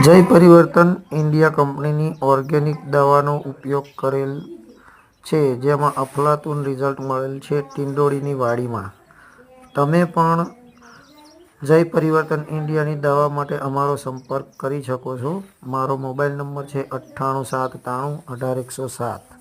જય પરિવર્તન ઇન્ડિયા કંપનીની ઓર્ગેનિક દવાનો ઉપયોગ કરેલ છે, જેમાં અફલાતુન રિઝલ્ટ મળેલ છે ટિંડોળીની વાડીમાં. તમે પણ જય પરિવર્તન ઇન્ડિયાની દવા માટે અમારો સંપર્ક કરી શકો છો. મારો મોબાઈલ નંબર છે 9873918107.